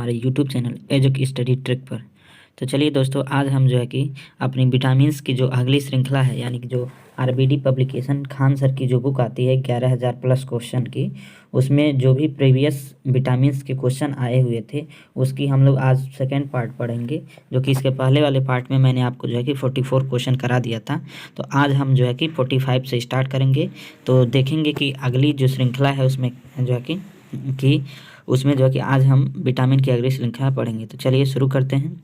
हमारे YouTube channel एजुक study trick पर। तो चलिए दोस्तों, आज हम जो है कि अपनी विटामिन्स की जो अगली श्रृंखला है, यानी कि जो आरबीडी पब्लिकेशन खान सर की जो बुक आती है 11,000 प्लस क्वेश्चन की, उसमें जो भी प्रीवियस विटामिन्स के क्वेश्चन आए हुए थे उसकी हम लोग आज सेकेंड पार्ट पढ़ेंगे। जो कि इसके पहले वाले पार्ट में मैंने आपको जो है कि 44 क्वेश्चन करा दिया था, तो आज हम जो है कि 45 से स्टार्ट करेंगे। तो देखेंगे कि अगली जो श्रृंखला है उसमें जो है कि उसमें जो है कि आज हम विटामिन की अगली श्रृंखला पढ़ेंगे। तो चलिए शुरू करते हैं।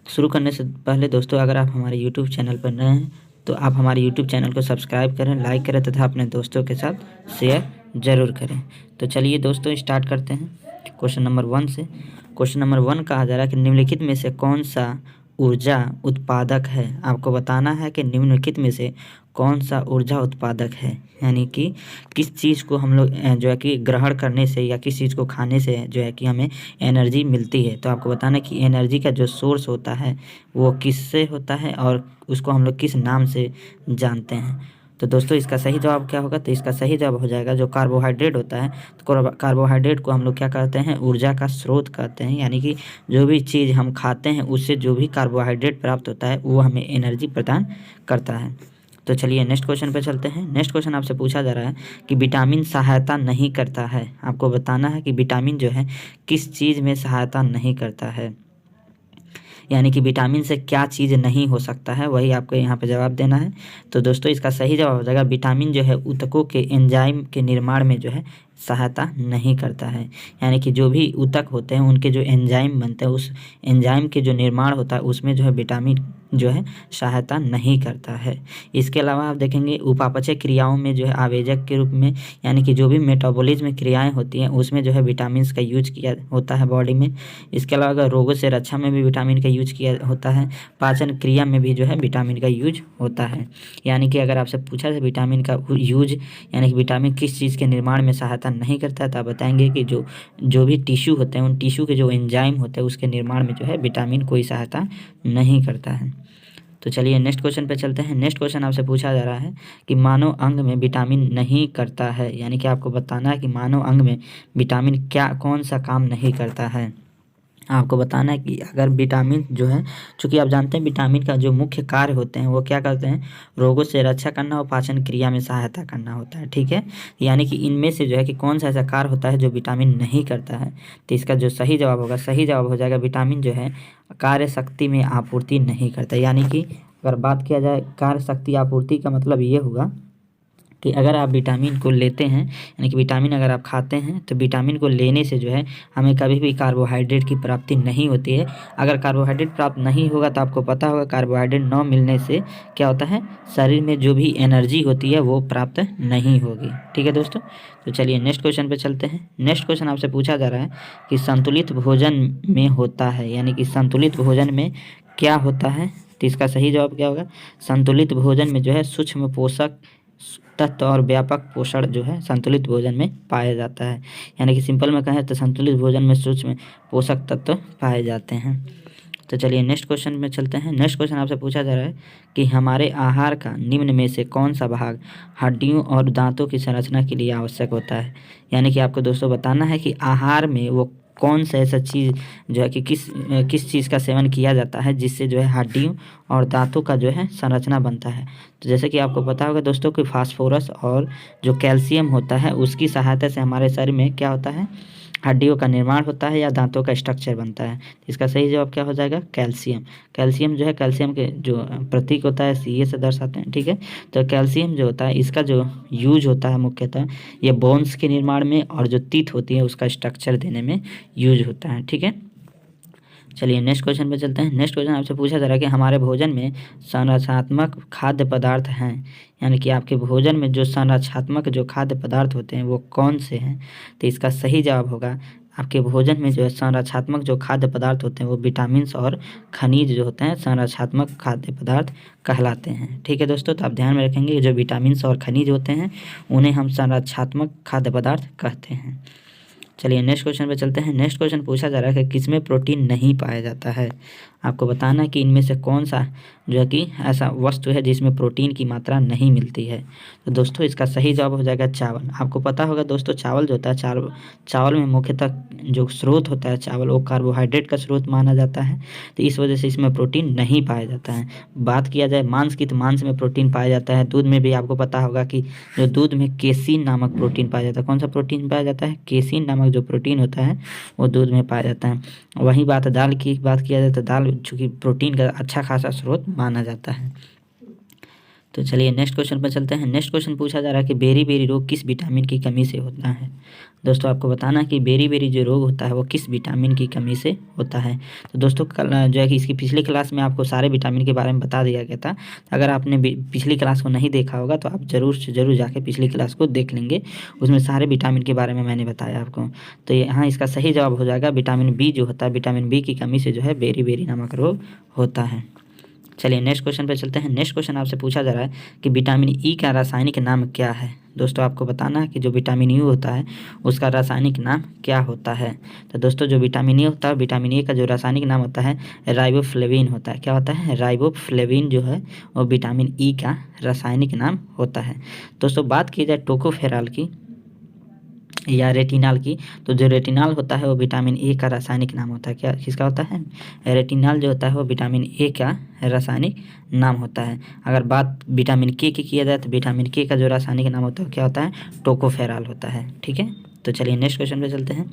शुरू करने से पहले दोस्तों, अगर आप हमारे यूट्यूब चैनल पर नए हैं तो आप हमारे यूट्यूब चैनल को सब्सक्राइब करें, लाइक करें तथा अपने दोस्तों के साथ शेयर ज़रूर करें। तो चलिए दोस्तों स्टार्ट करते हैं क्वेश्चन नंबर 1 से। क्वेश्चन नंबर 1 कहा जा रहा है कि निम्नलिखित में से कौन सा ऊर्जा उत्पादक है। आपको बताना है कि निम्नलिखित में से कौन सा ऊर्जा उत्पादक है, यानी कि किस चीज़ को हम लोग जो है कि ग्रहण करने से या किस चीज़ को खाने से जो है कि हमें एनर्जी मिलती है। तो आपको बताना है कि एनर्जी का जो सोर्स होता है वो किससे होता है और उसको हम लोग किस नाम से जानते हैं। तो दोस्तों इसका सही जवाब क्या होगा? तो इसका सही जवाब हो जाएगा जो कार्बोहाइड्रेट होता है। तो कार्बोहाइड्रेट को हम लोग क्या कहते हैं? ऊर्जा का स्रोत कहते हैं। यानी कि जो भी चीज़ हम खाते हैं उससे जो भी कार्बोहाइड्रेट प्राप्त होता है वो हमें एनर्जी प्रदान करता है। तो चलिए नेक्स्ट क्वेश्चन पे चलते हैं। नेक्स्ट क्वेश्चन आपसे पूछा जा रहा है कि विटामिन सहायता नहीं करता है। आपको बताना है कि विटामिन जो है किस चीज़ में सहायता नहीं करता है, यानी कि विटामिन से क्या चीज़ नहीं हो सकता है, वही आपको यहाँ पे जवाब देना है। तो दोस्तों इसका सही जवाब हो जाएगा विटामिन जो है ऊतकों के एंजाइम के निर्माण में जो है सहायता नहीं करता है। यानी कि जो भी ऊतक होते हैं उनके जो एंजाइम बनते हैं उस एंजाइम के जो निर्माण होता है उसमें जो है विटामिन जो है सहायता नहीं करता है। इसके अलावा आप देखेंगे उपापचय क्रियाओं में जो है आवेजक के रूप में, यानी कि जो भी मेटाबॉलिज्म क्रियाएं होती हैं उसमें जो है विटामिन का यूज किया होता है बॉडी में। इसके अलावा अगर रोगों से रक्षा में भी विटामिन का यूज किया होता है। पाचन क्रिया में भी जो है विटामिन का यूज होता है। यानी कि अगर आपसे पूछा जाए विटामिन का यूज, यानी कि विटामिन किस चीज़ के निर्माण में सहायता नहीं करता है, तो आप बताएंगे कि जो भी टिश्यू होते हैं उन टिश्यू के जो एंजाइम होते हैं उसके निर्माण में जो है विटामिन कोई सहायता नहीं करता है। तो चलिए नेक्स्ट क्वेश्चन पे चलते हैं। नेक्स्ट क्वेश्चन आपसे पूछा जा रहा है कि मानव अंग में विटामिन नहीं करता है, यानी कि आपको बताना है कि मानव अंग में विटामिन कौन सा काम नहीं करता है। आपको बताना है कि अगर विटामिन जो है, चूँकि आप जानते हैं विटामिन का जो मुख्य कार्य होते हैं वो क्या करते हैं? रोगों से रक्षा करना और पाचन क्रिया में सहायता करना होता है। ठीक है, यानी कि इनमें से जो है कि कौन सा ऐसा कार्य होता है जो विटामिन नहीं करता है। तो इसका जो सही जवाब होगा, सही जवाब हो जाएगा विटामिन जो है कार्य शक्ति में आपूर्ति नहीं करता। यानी कि अगर बात किया जाए कार्य शक्ति आपूर्ति का मतलब ये होगा कि अगर आप विटामिन को लेते हैं, यानी कि विटामिन अगर आप खाते हैं तो विटामिन को लेने से जो है हमें कभी भी कार्बोहाइड्रेट की प्राप्ति नहीं होती है। अगर कार्बोहाइड्रेट प्राप्त नहीं होगा तो आपको पता होगा कार्बोहाइड्रेट न मिलने से क्या होता है, शरीर में जो भी एनर्जी होती है वो प्राप्त नहीं होगी। ठीक है दोस्तों, तो चलिए नेक्स्ट क्वेश्चन पे चलते हैं। नेक्स्ट क्वेश्चन आपसे पूछा जा रहा है कि संतुलित भोजन में होता है, यानी कि संतुलित भोजन में क्या होता है। तो इसका सही जवाब क्या होगा? संतुलित भोजन में जो है सूक्ष्म पोषक तत्व और व्यापक पोषण जो है संतुलित भोजन में पाया जाता है। यानी कि सिंपल में कहें तो संतुलित भोजन में सूक्ष्म पोषक तत्व पाए जाते हैं। तो चलिए नेक्स्ट क्वेश्चन में चलते हैं। नेक्स्ट क्वेश्चन आपसे पूछा जा रहा है कि हमारे आहार का निम्न में से कौन सा भाग हड्डियों और दांतों की संरचना के लिए आवश्यक होता है। यानी कि आपको दोस्तों बताना है कि आहार में वो कौन सा ऐसा चीज़ जो है कि किस चीज़ का सेवन किया जाता है जिससे जो है हड्डियों और दांतों का जो है संरचना बनता है। तो जैसे कि आपको पता होगा दोस्तों कि फास्फोरस और जो कैल्शियम होता है उसकी सहायता से हमारे शरीर में क्या होता है, हड्डियों का निर्माण होता है या दांतों का स्ट्रक्चर बनता है। इसका सही जवाब क्या हो जाएगा? कैल्शियम। कैल्शियम जो है, कैल्शियम के जो प्रतीक होता है CA से दर्शाते हैं। ठीक है, तो कैल्शियम जो होता है इसका जो यूज होता है मुख्यतः ये बोन्स के निर्माण में और जो टीथ होती है उसका स्ट्रक्चर देने में यूज होता है। ठीक है, चलिए नेक्स्ट क्वेश्चन पे चलते हैं। नेक्स्ट क्वेश्चन आपसे पूछा जा रहा है कि हमारे भोजन में संरचनात्मक खाद्य पदार्थ हैं, यानी कि आपके भोजन में जो संरचनात्मक जो खाद्य पदार्थ होते हैं वो कौन से हैं। तो इसका सही जवाब होगा आपके भोजन में जो है संरचनात्मक जो खाद्य पदार्थ होते हैं वो विटामिन और खनिज जो होते हैं संरचनात्मक खाद्य पदार्थ कहलाते हैं। ठीक है दोस्तों, तो आप ध्यान में रखेंगे कि जो विटामिन और खनिज होते हैं उन्हें हम संरचनात्मक खाद्य पदार्थ कहते हैं। चलिए नेक्स्ट क्वेश्चन पे चलते हैं। नेक्स्ट क्वेश्चन पूछा जा रहा है कि किसमें प्रोटीन नहीं पाया जाता है। आपको बताना है कि इनमें से कौन सा जो है कि ऐसा वस्तु है जिसमें प्रोटीन की मात्रा नहीं मिलती है। तो दोस्तों इसका सही जवाब हो जाएगा चावल। आपको पता होगा दोस्तों चावल जो होता है चावल में मुख्यतः जो स्रोत होता है चावल वो कार्बोहाइड्रेट का स्रोत माना जाता है, तो इस वजह से इसमें प्रोटीन नहीं पाया जाता है। बात किया जाए मांस की तो मांस में प्रोटीन पाया जाता है। दूध में भी आपको पता होगा कि जो दूध में केसीन नामक प्रोटीन पाया जाता है। कौन सा प्रोटीन पाया जाता है? केसीन नामक जो प्रोटीन होता है वो दूध में पाया जाता है। वहीं दाल की बात किया जाए तो दाल चूँकि प्रोटीन का अच्छा खासा स्रोत माना जाता है। तो चलिए नेक्स्ट क्वेश्चन पर चलते हैं। नेक्स्ट क्वेश्चन पूछा जा रहा है कि बेरी रोग किस विटामिन की कमी से होता है। दोस्तों आपको बताना है कि बेरी जो रोग होता है वो किस विटामिन की कमी से होता है। तो दोस्तों कल जो है कि इसकी पिछली क्लास में आपको सारे विटामिन के बारे में बता दिया गया था। अगर आपने पिछली क्लास को नहीं देखा होगा तो आप ज़रूर से ज़रूर जाके पिछली क्लास को देख लेंगे, उसमें सारे विटामिन के बारे में मैंने बताया आपको। तो यहाँ इसका सही जवाब हो जाएगा विटामिन बी जो होता है, विटामिन बी की कमी से जो है बेरी नामक रोग होता है। चलिए नेक्स्ट क्वेश्चन पे चलते हैं। नेक्स्ट क्वेश्चन आपसे पूछा जा रहा है कि विटामिन ई का रासायनिक नाम क्या है। दोस्तों आपको बताना है कि जो विटामिन ई होता है उसका रासायनिक नाम क्या होता है। तो दोस्तों जो विटामिन ई होता है, विटामिन ई का जो रासायनिक नाम होता है राइबोफ्लेविन होता है। क्या होता है? राइबोफ्लेविन जो है वो विटामिन ई का रासायनिक नाम होता है। दोस्तों बात की जाए टोकोफेरॉल की या रेटिनॉल की, तो जो रेटिनॉल होता है वो विटामिन ए का रासायनिक नाम होता है। क्या किसका होता है? रेटिनॉल जो होता है वो विटामिन ए का रासायनिक नाम होता है। अगर बात विटामिन के की किया जाए तो विटामिन के का जो रासायनिक नाम होता है क्या होता है? टोकोफेरॉल होता है। ठीक है, तो चलिए नेक्स्ट क्वेश्चन पे चलते हैं।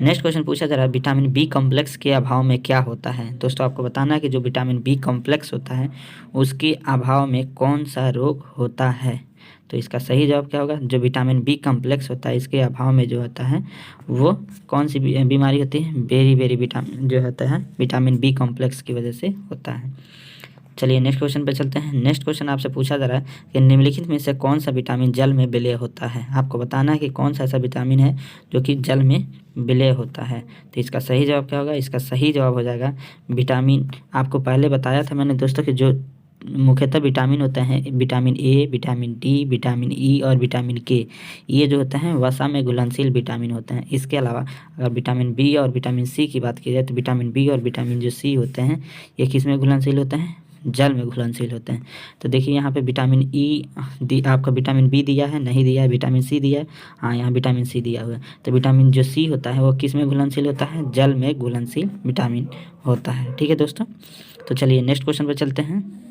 नेक्स्ट क्वेश्चन पूछा जा रहा है विटामिन बी कॉम्प्लेक्स के अभाव में क्या होता है। दोस्तों आपको बताना है कि जो विटामिन बी कॉम्प्लेक्स होता है उसके अभाव में कौन सा रोग होता है। तो इसका सही जवाब क्या होगा? जो विटामिन बी कॉम्प्लेक्स होता है इसके अभाव में जो होता है वो कौन सी बीमारी होती है? बेरी विटामिन जो होता है विटामिन बी कॉम्प्लेक्स की वजह से होता है। चलिए नेक्स्ट क्वेश्चन पे चलते हैं। नेक्स्ट क्वेश्चन आपसे पूछा जा रहा है कि निम्नलिखित में से कौन सा विटामिन जल में विलय होता है। आपको बताना है कि कौन सा ऐसा विटामिन है जो कि जल में विलय होता है। तो इसका सही जवाब क्या होगा? इसका सही जवाब हो जाएगा विटामिन, आपको पहले बताया था मैंने दोस्तों कि जो मुख्यतः विटामिन होते हैं vitamin A, vitamin D, vitamin E और विटामिन के, ये जो होते हैं वसा में घुलनशील विटामिन होते हैं। इसके अलावा अगर विटामिन बी और विटामिन सी की बात की जाए तो विटामिन बी और विटामिन जो सी होते हैं ये किस में घुलनशील होते हैं? जल में घुलनशील होते हैं। तो देखिए यहाँ पे विटामिन ई आपका विटामिन बी दिया है, नहीं दिया है, विटामिन सी दिया है, हाँ यहाँ विटामिन सी दिया हुआ है। तो विटामिन जो सी होता है वो किस में घुलनशील होता है? जल में घुलनशील विटामिन होता है। ठीक है दोस्तों, तो चलिए नेक्स्ट क्वेश्चन पर चलते हैं।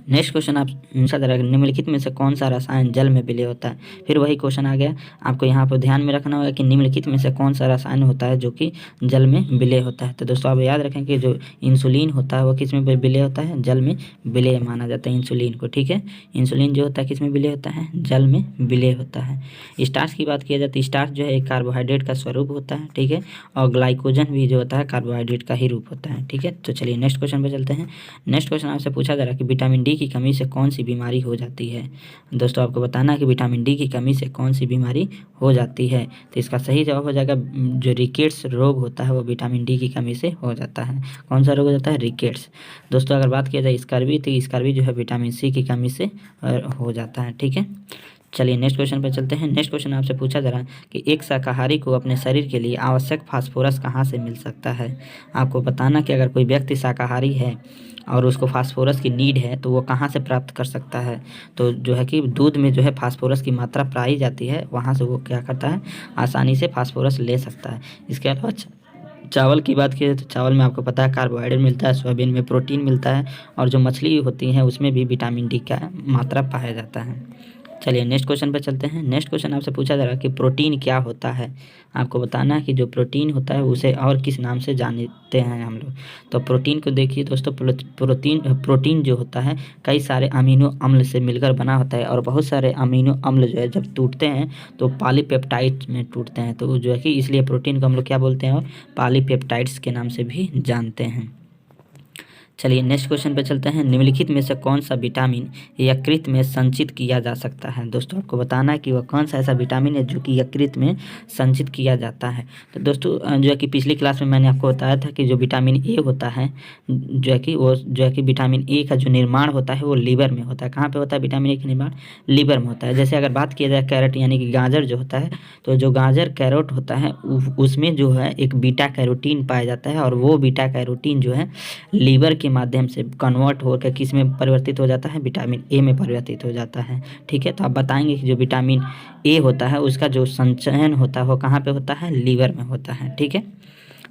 नेक्स्ट क्वेश्चन आप पूछा जा रहा है निम्नलिखित में से कौन सा रसायन जल में विलय होता है। फिर वही क्वेश्चन आ गया। आपको यहाँ पर ध्यान में रखना होगा कि निम्नलिखित में से कौन सा रसायन होता है जो कि जल में विलय होता है। तो दोस्तों आप याद रखें कि जो इंसुलिन होता है वो किस में विलय होता है? जल में विलय माना जाता है इंसुलिन को। ठीक है, इंसुलिन जो होता है किस में विलय होता है? जल में विलय होता है। स्टार्च की बात किया जाए तो स्टार्च जो है एक कार्बोहाइड्रेट का स्वरूप होता है। ठीक है, और ग्लाइकोजन भी जो होता है कार्बोहाइड्रेट का ही रूप होता है। ठीक है, तो चलिए नेक्स्ट क्वेश्चन पर चलते हैं। नेक्स्ट क्वेश्चन आपसे पूछा जा रहा है कि विटामिन डी की कमी से कौन सी बीमारी हो जाती है। दोस्तों आपको बताना है कि विटामिन डी की कमी से कौन सी बीमारी हो जाती है। तो इसका सही जवाब हो जाएगा जो रिकेट्स रोग होता है वो विटामिन डी की कमी से हो जाता है। कौन सा रोग हो जाता है? रिकेट्स। दोस्तों अगर बात किया जाए स्कर्वी तो स्कर्वी जो है विटामिन सी की कमी से हो जाता है। ठीक है, चलिए नेक्स्ट क्वेश्चन पर चलते हैं। नेक्स्ट क्वेश्चन आपसे पूछा जा रहा है कि एक शाकाहारी को अपने शरीर के लिए आवश्यक फास्फोरस कहाँ से मिल सकता है। आपको बताना कि अगर कोई व्यक्ति शाकाहारी है और उसको फास्फोरस की नीड है तो वो कहाँ से प्राप्त कर सकता है। तो जो है कि दूध में जो है फास्फोरस की मात्रा पाई जाती है, वहाँ से वो क्या करता है? आसानी से फास्फोरस ले सकता है। इसके अलावा चावल की बात की तो चावल में आपको पता है कार्बोहाइड्रेट मिलता है, सोयाबीन में प्रोटीन मिलता है और जो मछली होती हैं उसमें भी विटामिन डी का मात्रा पाया जाता है। चलिए नेक्स्ट क्वेश्चन पर चलते हैं। नेक्स्ट क्वेश्चन आपसे पूछा जा रहा है कि प्रोटीन क्या होता है। आपको बताना है कि जो प्रोटीन होता है उसे और किस नाम से जानते हैं हम लोग। तो प्रोटीन को देखिए दोस्तों, प्रोटीन जो होता है कई सारे अमीनो अम्ल से मिलकर बना होता है और बहुत सारे अमीनो अम्ल जो है जब टूटते हैं तो पॉलीपेप्टाइड में टूटते हैं। तो जो है कि इसलिए प्रोटीन को हम लोग क्या बोलते हैं? और पॉलीपेप्टाइड्स के नाम से भी जानते हैं। चलिए नेक्स्ट क्वेश्चन पे चलते हैं। निम्नलिखित में से कौन सा विटामिन यकृत में संचित किया जा सकता है। दोस्तों आपको बताना है कि वह कौन सा ऐसा विटामिन है जो कि यकृत में संचित किया जाता है। तो दोस्तों जो है कि पिछली क्लास में मैंने आपको बताया था कि जो विटामिन ए होता है, जो है कि वो जो है कि विटामिन ए का जो निर्माण होता है वो लीवर में होता है। कहाँ पे होता है विटामिन ए का निर्माण? लीवर में होता है। जैसे अगर बात किया जाए कैरेट यानी कि गाजर जो होता है, तो जो गाजर कैरोट होता है उसमें जो है एक बीटा कैरोटीन पाया जाता है, और वो बीटा कैरोटीन जो है लीवर के माध्यम से कन्वर्ट होकर किस में परिवर्तित हो जाता है? विटामिन ए में परिवर्तित हो जाता है। ठीक है, तो आप बताएंगे कि जो विटामिन ए होता है उसका जो संचयन होता है वो कहाँ पे होता है? लीवर में होता है। ठीक है,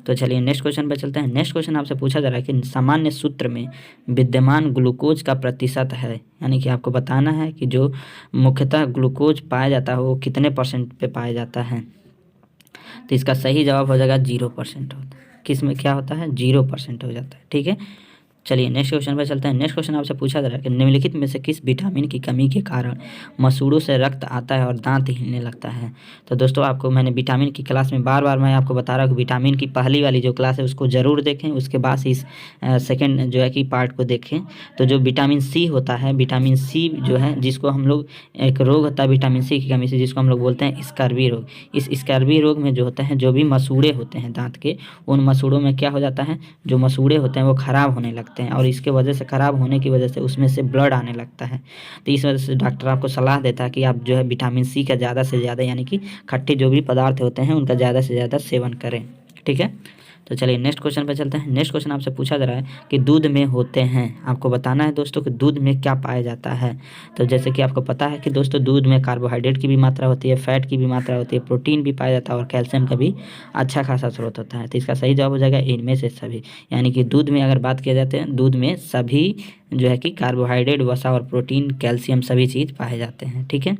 तो चलिए नेक्स्ट क्वेश्चन पे चलते हैं। नेक्स्ट क्वेश्चन आपसे पूछा जा रहा है कि सामान्य सूत्र में विद्यमान ग्लूकोज का प्रतिशत है, यानी कि आपको बताना है कि जो मुख्यतः ग्लूकोज पाया जाता है वो कितने % पे पाया जाता है। तो इसका सही जवाब हो जाएगा 0% होता है। किस में क्या होता है? 0% हो जाता है। ठीक है, चलिए नेक्स्ट क्वेश्चन पर चलते हैं। नेक्स्ट क्वेश्चन आपसे पूछा जा रहा है कि निम्नलिखित में से किस विटामिन की कमी के कारण मसूड़ों से रक्त आता है और दांत हिलने लगता है। तो दोस्तों आपको मैंने विटामिन की क्लास में बार बार मैं आपको बता रहा हूँ कि विटामिन की पहली वाली जो क्लास है उसको ज़रूर देखें, उसके बाद इस सेकेंड जो है कि पार्ट को देखें। तो जो विटामिन सी होता है, विटामिन सी जो है जिसको हम लोग एक रोग होता है विटामिन सी की कमी से जिसको हम लोग बोलते हैं स्कर्वी रोग। इस स्कर्वी रोग में जो होता है जो भी मसूड़े होते हैं दांत के, उन मसूड़ों में क्या हो जाता है? जो मसूड़े होते हैं वो ख़राब होने लगते हैं, और इसके वजह से ख़राब होने की वजह से उसमें से ब्लड आने लगता है। तो इस वजह से डॉक्टर आपको सलाह देता है कि आप जो है विटामिन सी का ज़्यादा से ज़्यादा यानी कि खट्टे जो भी पदार्थ होते हैं उनका ज़्यादा से ज़्यादा सेवन करें। ठीक है, तो चलिए नेक्स्ट क्वेश्चन पे चलते हैं। नेक्स्ट क्वेश्चन आपसे पूछा जा रहा है कि दूध में होते हैं, आपको बताना है दोस्तों कि दूध में क्या पाया जाता है। तो जैसे कि आपको पता है कि दोस्तों दूध में कार्बोहाइड्रेट की भी मात्रा होती है, फैट की भी मात्रा होती है, प्रोटीन भी पाया जाता है और कैल्शियम का भी अच्छा खासा स्रोत होता है। तो इसका सही जवाब हो जाएगा इनमें से सभी, यानी कि दूध में अगर बात किया जाते हैं दूध में सभी जो है कि कार्बोहाइड्रेट, वसा और प्रोटीन, कैल्शियम सभी चीज़ पाए जाते हैं। ठीक है,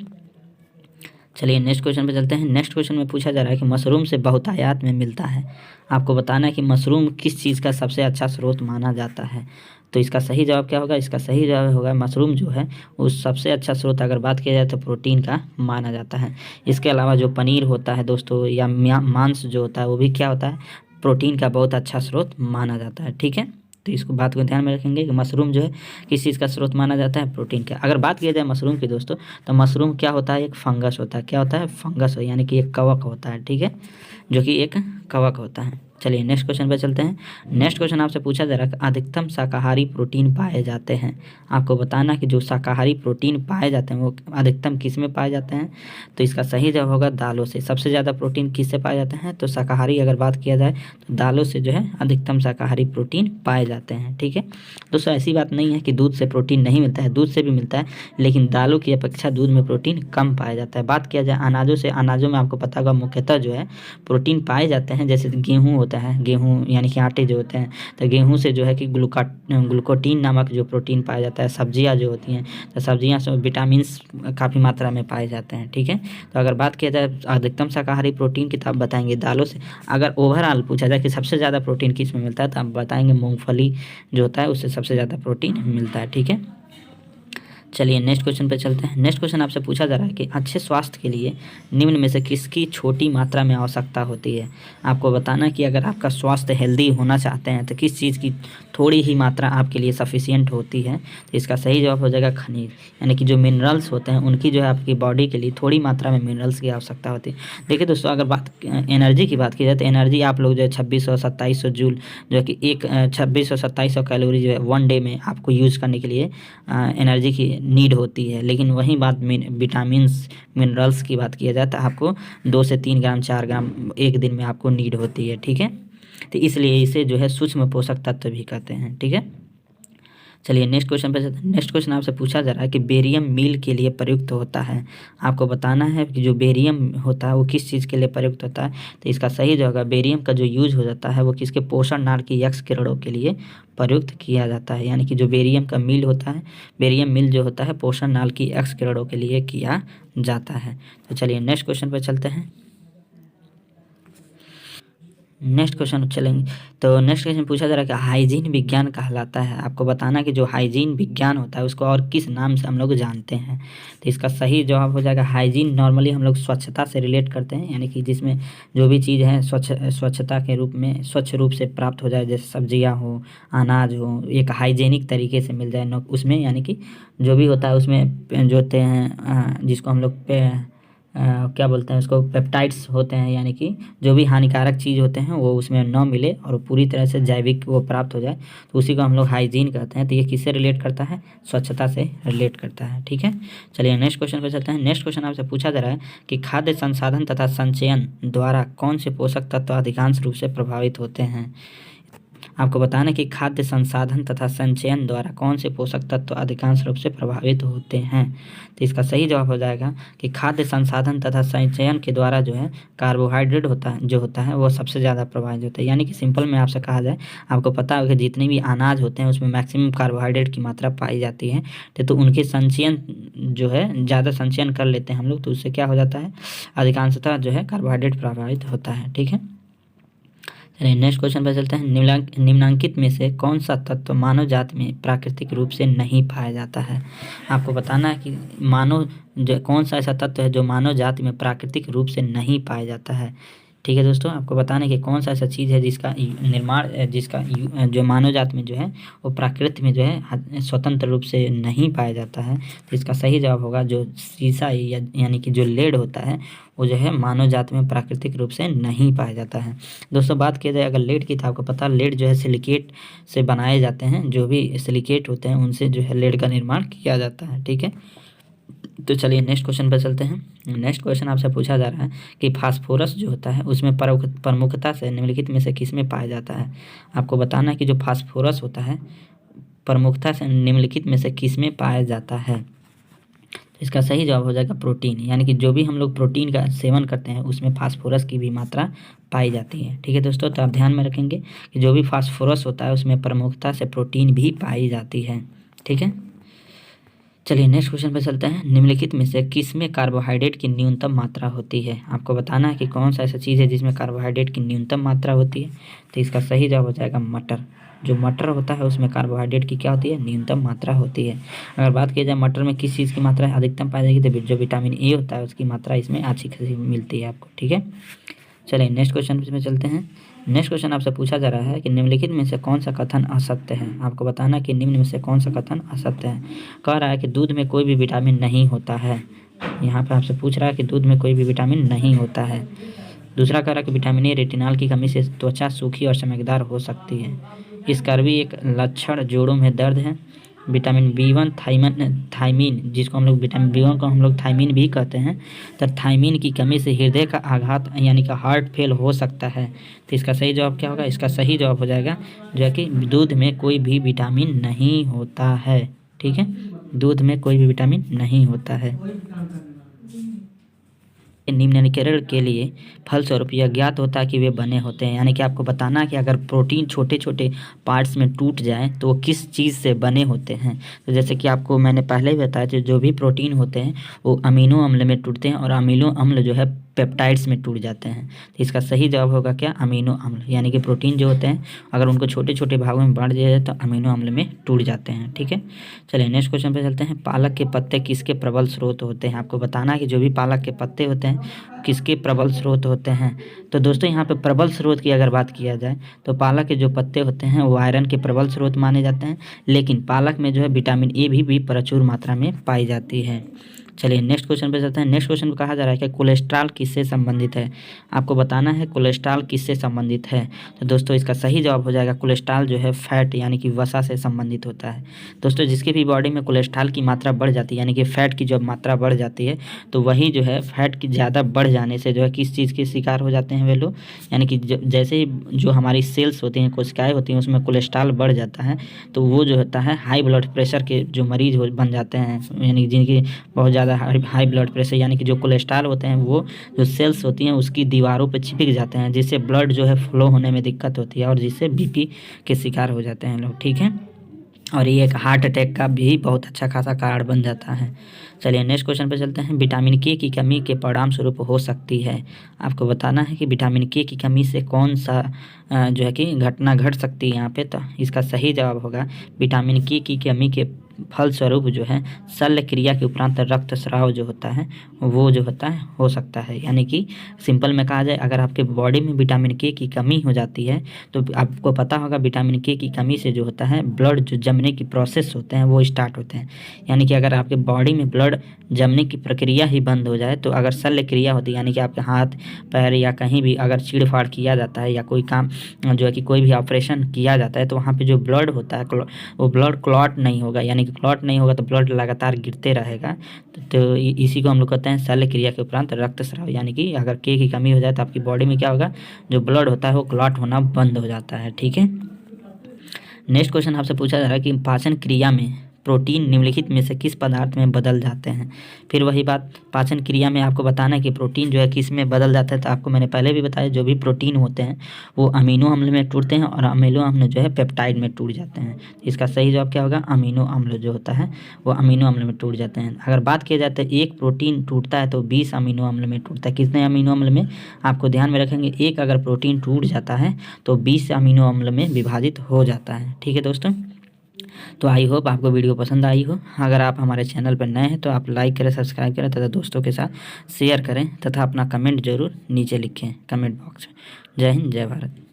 चलिए नेक्स्ट क्वेश्चन पे चलते हैं। नेक्स्ट क्वेश्चन में पूछा जा रहा है कि मशरूम से बहुतायत में मिलता है। आपको बताना है कि मशरूम किस चीज़ का सबसे अच्छा स्रोत माना जाता है। तो इसका सही जवाब क्या होगा? इसका सही जवाब होगा मशरूम जो है उस सबसे अच्छा स्रोत अगर बात किया जाए तो प्रोटीन का माना जाता है। इसके अलावा जो पनीर होता है दोस्तों या मांस जो होता है वो भी क्या होता है? प्रोटीन का बहुत अच्छा स्रोत माना जाता है। ठीक है, तो इसको बात को ध्यान में रखेंगे कि मशरूम जो है किस चीज़ का स्रोत माना जाता है? प्रोटीन का। अगर बात किया जाए मशरूम की दोस्तों, तो मशरूम क्या होता है? एक फंगस होता है। क्या होता है? फंगस हो, यानी कि एक कवक होता है। ठीक है, जो कि एक कवक होता है। चलिए नेक्स्ट क्वेश्चन पे चलते हैं। नेक्स्ट क्वेश्चन आपसे पूछा जा रहा है कि अधिकतम शाकाहारी प्रोटीन पाए जाते हैं। आपको बताना कि जो शाकाहारी प्रोटीन पाए जाते हैं वो अधिकतम किस में पाए जाते हैं। तो इसका सही जवाब होगा दालों से। सबसे ज़्यादा प्रोटीन किससे पाए जाते हैं? तो शाकाहारी अगर बात किया जाए तो दालों से जो है अधिकतम शाकाहारी प्रोटीन पाए जाते हैं। ठीक है, दोस्तों ऐसी बात नहीं है कि दूध से प्रोटीन नहीं मिलता है, दूध से भी मिलता है, लेकिन दालों की अपेक्षा दूध में प्रोटीन कम पाया जाता है। बात किया जाए अनाजों से, अनाजों में आपको पता होगा मुख्यतः जो है प्रोटीन पाए जाते हैं। जैसे गेहूँ होता है, गेहूँ यानी कि आटे जो होते हैं, तो गेहूँ से जो है कि ग्लूकोटीन नामक जो प्रोटीन पाया जाता है। सब्जियाँ जो होती हैं तो सब्जियाँ से विटामिन्स काफ़ी मात्रा में पाए जाते हैं। ठीक है, तो अगर बात किया जाए अधिकतम शाकाहारी प्रोटीन की तो आप बताएंगे दालों से। अगर ओवरऑल पूछा जाए कि सबसे ज़्यादा प्रोटीन किस में मिलता है तो आप बताएंगे मूंगफली जो होता है उससे सबसे ज़्यादा प्रोटीन मिलता है। ठीक है, चलिए नेक्स्ट क्वेश्चन पे चलते हैं। नेक्स्ट क्वेश्चन आपसे पूछा जा रहा है कि अच्छे स्वास्थ्य के लिए निम्न में से किसकी छोटी मात्रा में आवश्यकता होती है। आपको बताना कि अगर आपका स्वास्थ्य हेल्दी होना चाहते हैं तो किस चीज़ की थोड़ी ही मात्रा आपके लिए सफिशियंट होती है। तो इसका सही जवाब हो जाएगा खनिज, यानी कि जो मिनरल्स होते हैं उनकी जो है आपकी बॉडी के लिए थोड़ी मात्रा में मिनरल्स की आवश्यकता होती है। देखिए दोस्तों अगर बात एनर्जी की बात की जाए तो एनर्जी आप लोग जो है 2600-2700 जूल जो है कि एक 2600-2700 कैलोरी जो है 1 डे में आपको यूज़ करने के लिए एनर्जी की नीड होती है। लेकिन वहीं बात विटामिन्स मिनरल्स की बात किया जाए तो आपको 2 से 3 ग्राम 4 ग्राम एक दिन में आपको नीड होती है। ठीक है, तो इसलिए इसे जो है सूक्ष्म पोषक तत्व भी कहते हैं। ठीक है, चलिए नेक्स्ट क्वेश्चन पे चलते हैं। नेक्स्ट क्वेश्चन आपसे पूछा जा रहा है कि बेरियम मील के लिए प्रयुक्त होता है। आपको बताना है कि जो बेरियम होता है वो किस चीज़ के लिए प्रयुक्त होता है। तो इसका सही जो होगा बेरियम का जो यूज हो जाता है वो किसके? पोषण नाल की एक्स किरणों के लिए प्रयुक्त किया जाता है। यानी कि जो बेरियम का मील होता है, बेरियम मील जो होता है पोषण नाल की एक्स किरणों के लिए किया जाता है। तो चलिए नेक्स्ट क्वेश्चन पर चलते हैं। नेक्स्ट क्वेश्चन चलेंगे। तो नेक्स्ट क्वेश्चन पूछा जा रहा है कि हाइजीन विज्ञान कहलाता है। आपको बताना कि जो हाइजीन विज्ञान होता है उसको और किस नाम से हम लोग जानते हैं। तो इसका सही जवाब हो जाएगा हाइजीन। नॉर्मली हम लोग स्वच्छता से रिलेट करते हैं, यानी कि जिसमें जो भी चीज़ है स्वच्छता के रूप में स्वच्छ रूप से प्राप्त हो जाए, जैसे सब्जियाँ हो, अनाज हो, एक हाइजीनिक तरीके से मिल जाए न उसमें, यानी कि जो भी होता है उसमें जो होते हैं जिसको हम लोग पे क्या बोलते हैं उसको, पेप्टाइड्स होते हैं, यानी कि जो भी हानिकारक चीज़ होते हैं वो उसमें न मिले और पूरी तरह से जैविक वो प्राप्त हो जाए, तो उसी को हम लोग हाइजीन कहते हैं। तो ये किससे रिलेट करता है? स्वच्छता से रिलेट करता है। ठीक है, चलिए नेक्स्ट क्वेश्चन पे चलते हैं। नेक्स्ट क्वेश्चन आपसे पूछा जा रहा है कि खाद्य संसाधन तथा संचयन द्वारा कौन से पोषक तत्व अधिकांश रूप से प्रभावित होते हैं। आपको बताना कि खाद्य संसाधन तथा संचयन द्वारा कौन से पोषक तत्व अधिकांश रूप से प्रभावित होते हैं। तो इसका सही जवाब हो जाएगा कि खाद्य संसाधन तथा संचयन के द्वारा जो है कार्बोहाइड्रेट होता है वो सबसे ज़्यादा प्रभावित होता है। यानी कि सिंपल में आपसे कहा जाए, आपको पता होगा कि जितने भी अनाज होते हैं उसमें मैक्सिमम कार्बोहाइड्रेट की मात्रा पाई जाती है, तो उनके संचयन जो है ज़्यादा संचयन कर लेते हैं हम लोग, तो उससे क्या हो जाता है, अधिकांशतः जो है कार्बोहाइड्रेट प्रभावित होता है। ठीक है, चलिए नेक्स्ट क्वेश्चन पर चलते हैं। निम्नांकित में से कौन सा तत्व मानव जाति में प्राकृतिक रूप से नहीं पाया जाता है। आपको बताना है कि कौन सा ऐसा तत्व है जो मानव जाति में प्राकृतिक रूप से नहीं पाया जाता है। ठीक है दोस्तों, आपको बताना है कि कौन सा ऐसा चीज़ है जिसका निर्माण जो मानव जाति में जो है वो प्रकृति में जो है स्वतंत्र रूप से नहीं पाया जाता है। तो इसका सही जवाब होगा जो शीशा यानी कि जो लेड होता है वो जो है मानव जाति में प्राकृतिक रूप से नहीं पाया जाता है। दोस्तों बात किया जाए अगर लेड की, तो आपको पता लेड जो है सिलिकेट से बनाए जाते हैं, जो भी सिलिकेट होते हैं उनसे जो है लेड का निर्माण किया जाता है। ठीक है, तो चलिए नेक्स्ट क्वेश्चन पर चलते हैं। नेक्स्ट क्वेश्चन आपसे पूछा जा रहा है कि फास्फोरस जो होता है उसमें प्रमुखता से निम्नलिखित में से किस में पाया जाता है। आपको बताना है कि जो फास्फोरस होता है प्रमुखता से निम्नलिखित में से किस में पाया जाता है। इसका सही जवाब हो जाएगा प्रोटीन, यानी कि जो भी हम लोग प्रोटीन का सेवन करते हैं उसमें फास्फोरस की भी मात्रा पाई जाती है। ठीक है दोस्तों, तो आप ध्यान में रखेंगे कि जो भी फास्फोरस होता है उसमें प्रमुखता से प्रोटीन भी पाई जाती है। ठीक है, चलिए नेक्स्ट क्वेश्चन पे चलते हैं। निम्नलिखित में से किसमें कार्बोहाइड्रेट की न्यूनतम मात्रा होती है। आपको बताना है कि कौन सा ऐसा चीज़ है जिसमें कार्बोहाइड्रेट की न्यूनतम मात्रा होती है। तो इसका सही जवाब हो जाएगा मटर। जो मटर होता है उसमें कार्बोहाइड्रेट की क्या होती है, न्यूनतम मात्रा होती है। अगर बात की जाए मटर में किस चीज़ की मात्रा अधिकतम पाई जाएगी, तो जो विटामिन ए होता है उसकी मात्रा इसमें अच्छी खासी मिलती है आपको। ठीक है, चलिए नेक्स्ट क्वेश्चन में चलते हैं। नेक्स्ट क्वेश्चन आपसे पूछा जा रहा है कि निम्नलिखित में से कौन सा कथन असत्य है। आपको बताना कि निम्न में से कौन सा कथन असत्य है। कह रहा है कि दूध में कोई भी विटामिन नहीं होता है। यहाँ पर आपसे पूछ रहा है कि दूध में कोई भी विटामिन नहीं होता है। दूसरा कह रहा है कि विटामिन ए रेटिनॉल की कमी से त्वचा सूखी और चमकदार हो सकती है। इसका भी एक लक्षण जोड़ों में दर्द है। विटामिन B1 थाइमीन, जिसको हम लोग विटामिन B1 को हम लोग थाइमीन भी कहते हैं, तो थाइमीन की कमी से हृदय का आघात यानी कि हार्ट फेल हो सकता है। तो इसका सही जवाब क्या होगा, इसका सही जवाब हो जाएगा जो है कि दूध में कोई भी विटामिन नहीं होता है। ठीक है, दूध में कोई भी विटामिन नहीं होता है। निम्नलिखित के लिए फलस्वरूप यह ज्ञात होता है कि वे बने होते हैं। यानी कि आपको बताना कि अगर प्रोटीन छोटे छोटे पार्ट्स में टूट जाए तो वो किस चीज़ से बने होते हैं। तो जैसे कि आपको मैंने पहले ही बताया, जो भी प्रोटीन होते हैं वो अमीनो अम्ल में टूटते हैं और अमीनो अम्ल जो है पेप्टाइड्स में टूट जाते हैं। तो इसका सही जवाब होगा क्या, अमीनो अम्ल। यानी कि प्रोटीन जो होते हैं अगर उनको छोटे छोटे भागों में बांट दिया जाए तो अमीनो अम्ल में टूट जाते हैं। ठीक है, चलिए नेक्स्ट क्वेश्चन पे चलते हैं। पालक के पत्ते किसके प्रबल स्रोत होते हैं। आपको बताना है कि जो भी पालक के पत्ते होते हैं किसके प्रबल स्रोत होते हैं। तो दोस्तों यहाँ पे प्रबल स्रोत की अगर बात किया जाए तो पालक के जो पत्ते होते हैं वो आयरन के प्रबल स्रोत माने जाते हैं, लेकिन पालक में जो है विटामिन ए भी प्रचुर मात्रा में पाई जाती है। चलिए नेक्स्ट क्वेश्चन पे चलते हैं। नेक्स्ट क्वेश्चन में कहा जा रहा है कि कोलेस्ट्रॉल किससे संबंधित है। आपको बताना है कोलेस्ट्रॉल किससे संबंधित है। तो दोस्तों इसका सही जवाब हो जाएगा कोलेस्ट्रॉल जो है फैट यानी कि वसा से संबंधित होता है। दोस्तों जिसके भी बॉडी में कोलेस्ट्रॉल की मात्रा बढ़ जाती है यानी कि फैट की जब मात्रा बढ़ जाती है तो वही जो है फैट की ज़्यादा बढ़ जाने से जो है किस चीज़ के शिकार हो जाते हैं वे लोग, यानी कि जैसे ही जो हमारी सेल्स होती हैं, कोशिकाएँ होती हैं, उसमें कोलेस्ट्रॉल बढ़ जाता है तो वो जो होता है हाई ब्लड प्रेशर के जो मरीज बन जाते हैं, यानी जिनकी बहुत ज़्यादा हाई ब्लड प्रेशर, यानी कि जो कोलेस्ट्रॉल होते हैं वो जो सेल्स होती हैं उसकी दीवारों पे चिपक जाते हैं, जिससे ब्लड जो है फ्लो होने में दिक्कत होती है और जिससे बीपी के शिकार हो जाते हैं लोग। ठीक है, और ये एक हार्ट अटैक का भी बहुत अच्छा खासा कारण बन जाता है। चलिए नेक्स्ट क्वेश्चन पे चलते हैं। विटामिन के की कमी के परिणाम स्वरूप हो सकती है। आपको बताना है कि विटामिन के की कमी से कौन सा जो है कि घटना घट सकती है यहाँ पे। तो इसका सही जवाब होगा विटामिन के की कमी के फलस्वरूप जो है शल्य क्रिया के उपरांत रक्तस्राव जो होता है वो जो होता है हो सकता है। यानी कि सिंपल में कहा जाए, अगर आपके बॉडी में विटामिन के की कमी हो जाती है तो आपको पता होगा विटामिन के की कमी से जो होता है ब्लड जो जमने की प्रोसेस होते हैं वो स्टार्ट होते हैं। यानी कि अगर आपके बॉडी में ब्लड जमने की प्रक्रिया ही बंद हो जाए, तो अगर शल्य क्रिया होती है यानी कि आपके हाथ पैर या कहीं भी अगर चीड़-फाड़ किया जाता है या कोई काम जो है कि कोई भी ऑपरेशन किया जाता है, तो वहाँ पे जो ब्लड होता है वो ब्लड क्लॉट नहीं होगा। यानी कि क्लॉट नहीं होगा तो ब्लड लगातार गिरते रहेगा। तो इसी को हम लोग कहते हैं शल्य क्रिया के उपरांत रक्तस्राव। यानी कि अगर के की कमी हो जाए तो आपकी बॉडी में क्या होगा, जो ब्लड होता है वो क्लॉट होना बंद हो जाता है। ठीक है। नेक्स्ट क्वेश्चन आपसे पूछा जा रहा है कि पाचन क्रिया में प्रोटीन निम्नलिखित में से किस पदार्थ में बदल जाते हैं। फिर वही बात, पाचन क्रिया में आपको बताना है कि प्रोटीन जो है किस में बदल जाता है। तो आपको मैंने पहले भी बताया जो भी प्रोटीन होते हैं वो अमीनो अम्ल में टूटते हैं और अमीनो अम्ल जो है पेप्टाइड में टूट जाते हैं। इसका सही जवाब क्या होगा, अमीनो अम्ल जो होता है वो अमीनो अम्ल में टूट जाते हैं। अगर बात किया जाए तो एक प्रोटीन टूटता है तो 20 अमीनो अम्ल में टूटता है। कितने अमीनो अम्ल में, आपको ध्यान में रखेंगे, एक अगर प्रोटीन टूट जाता है तो 20 अमीनो अम्ल में विभाजित हो जाता है। ठीक है दोस्तों। तो आई होप आपको वीडियो पसंद आई हो। अगर आप हमारे चैनल पर नए हैं तो आप लाइक करें, सब्सक्राइब करें तथा दोस्तों के साथ शेयर करें तथा अपना कमेंट जरूर नीचे लिखें कमेंट बॉक्स में। जय हिंद, जय भारत।